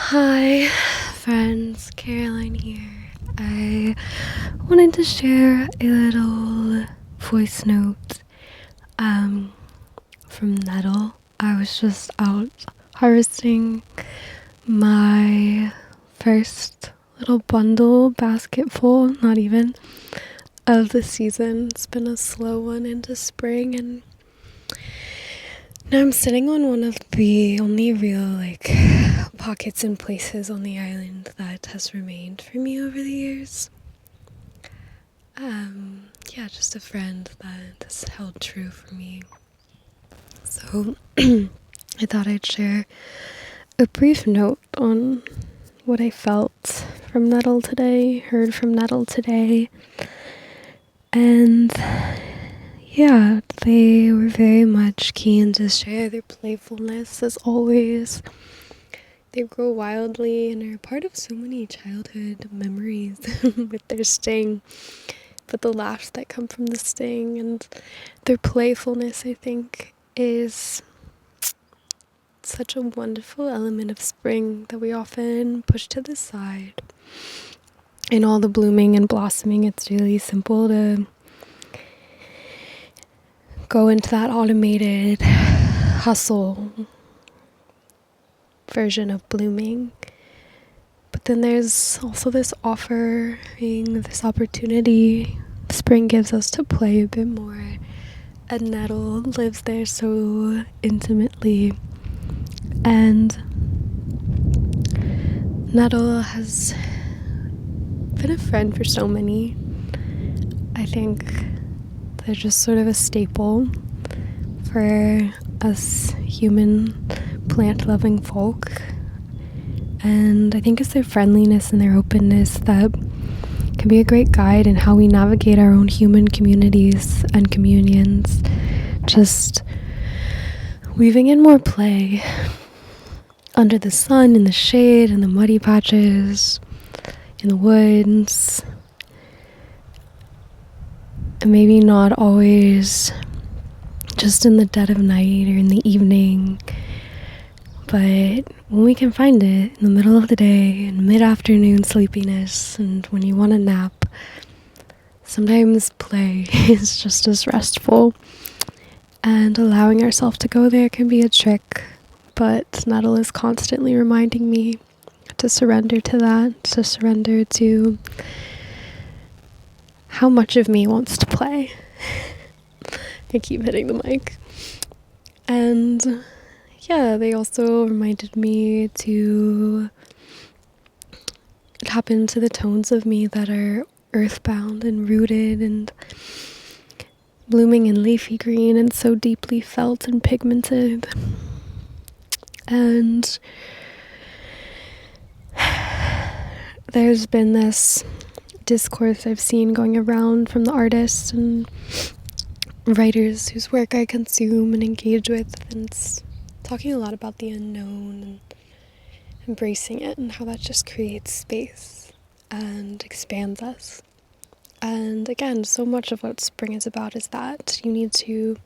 Hi, friends. Caroline here. I wanted to share a little voice note from Nettle. I was just out harvesting my first little bundle basket full, not even, of the season. It's been a slow one into spring, and now I'm sitting on one of the only real pockets and places on the island that has remained for me over the years. Yeah, just a friend that has held true for me. So I thought I'd share a brief note on what I felt from Nettle today, heard from Nettle today. And yeah, they were very much keen to share their playfulness as always. They grow wildly and are part of so many childhood memories with their sting. But the laughs that come from the sting and their playfulness, I think, is such a wonderful element of spring that we often push to the side. In all the blooming and blossoming, it's really simple to go into that automated hustle version of blooming. But then there's also this offering, this opportunity spring gives us to play a bit more. And Nettle lives there so intimately. And Nettle has been a friend for so many. I think they're just sort of a staple for us human plant-loving folk. And I think it's their friendliness and their openness that can be a great guide in how we navigate our own human communities and communions. Just weaving in more play under the sun, in the shade, in the muddy patches, in the woods. And maybe not always just in the dead of night or in the evening, but when we can find it in the middle of the day, in mid-afternoon sleepiness, and when you want to nap, sometimes play is just as restful. And allowing ourselves to go there can be a trick, but Nettle is constantly reminding me to surrender to that, to surrender to how much of me wants to play. I keep hitting the mic. And yeah, they also reminded me to tap into the tones of me that are earthbound and rooted and blooming in leafy green and so deeply felt and pigmented. And there's been this discourse I've seen going around from the artists and writers whose work I consume and engage with, and it's talking a lot about the unknown and embracing it and how that just creates space and expands us. And again, so much of what spring is about is that you need to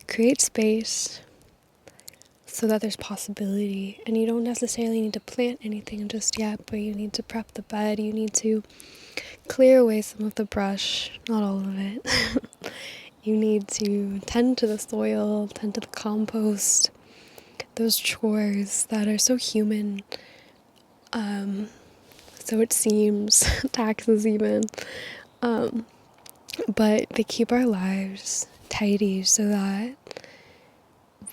create space so that there's possibility, and you don't necessarily need to plant anything just yet, but you need to prep the bed, you need to clear away some of the brush, not all of it. You need to tend to the soil, tend to the compost, those chores that are so human, so it seems, taxes even, but they keep our lives tidy so that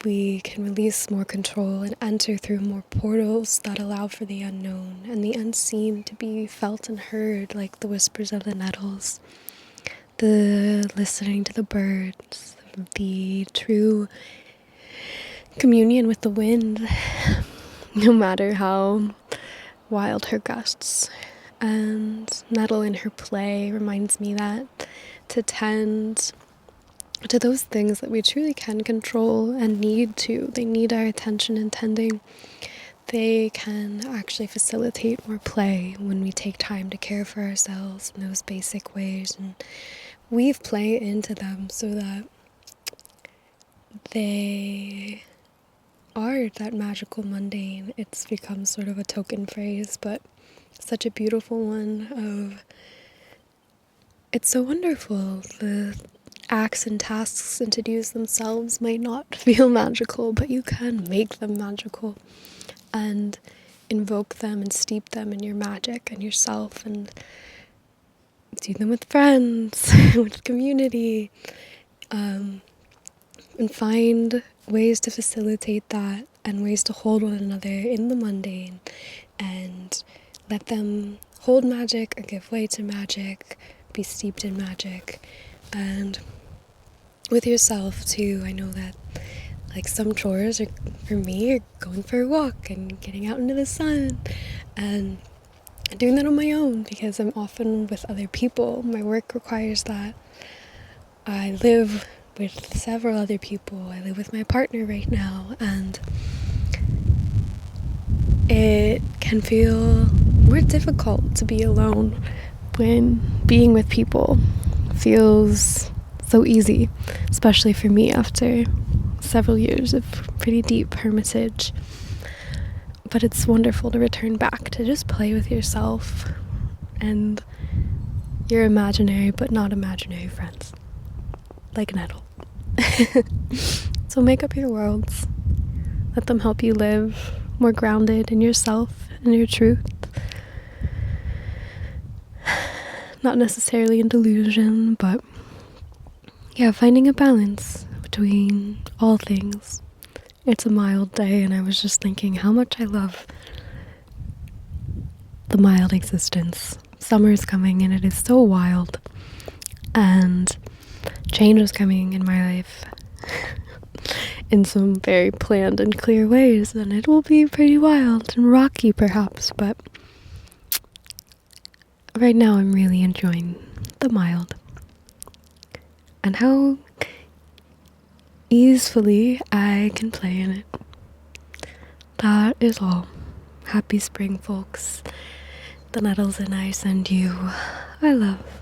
we can release more control and enter through more portals that allow for the unknown and the unseen to be felt and heard, like the whispers of the nettles, the listening to the birds, the true communion with the wind, no matter how wild her gusts. And Nettle in her play reminds me that to tend to those things that we truly can control and they need our attention and tending. They can actually facilitate more play when we take time to care for ourselves in those basic ways and weave play into them so that they are that magical mundane. It's become sort of a token phrase, but such a beautiful one of it's so wonderful. The acts and tasks and to-dos themselves might not feel magical, but you can make them magical and invoke them and steep them in your magic and yourself and do them with friends, with community, and find ways to facilitate that and ways to hold one another in the mundane and let them hold magic or give way to magic, be steeped in magic. And with yourself too, I know that like some chores are, for me, are going for a walk and getting out into the sun and doing that on my own because I'm often with other people. My work requires that. I live with several other people. I live with my partner right now, and it can feel more difficult to be alone when being with people feels so easy, especially for me after several years of pretty deep hermitage. But it's wonderful to return back to just play with yourself and your imaginary but not imaginary friends, like Nettle. So make up your worlds. Let them help you live more grounded in yourself and your truth. Not necessarily in delusion, but yeah, finding a balance between all things. It's a mild day, and I was just thinking how much I love the mild existence. Summer's coming, and it is so wild, and change is coming in my life in some very planned and clear ways, and it will be pretty wild and rocky perhaps, but right now I'm really enjoying the mild and how easily I can play in it. That is all. Happy spring, folks. The Nettles and I send you our love.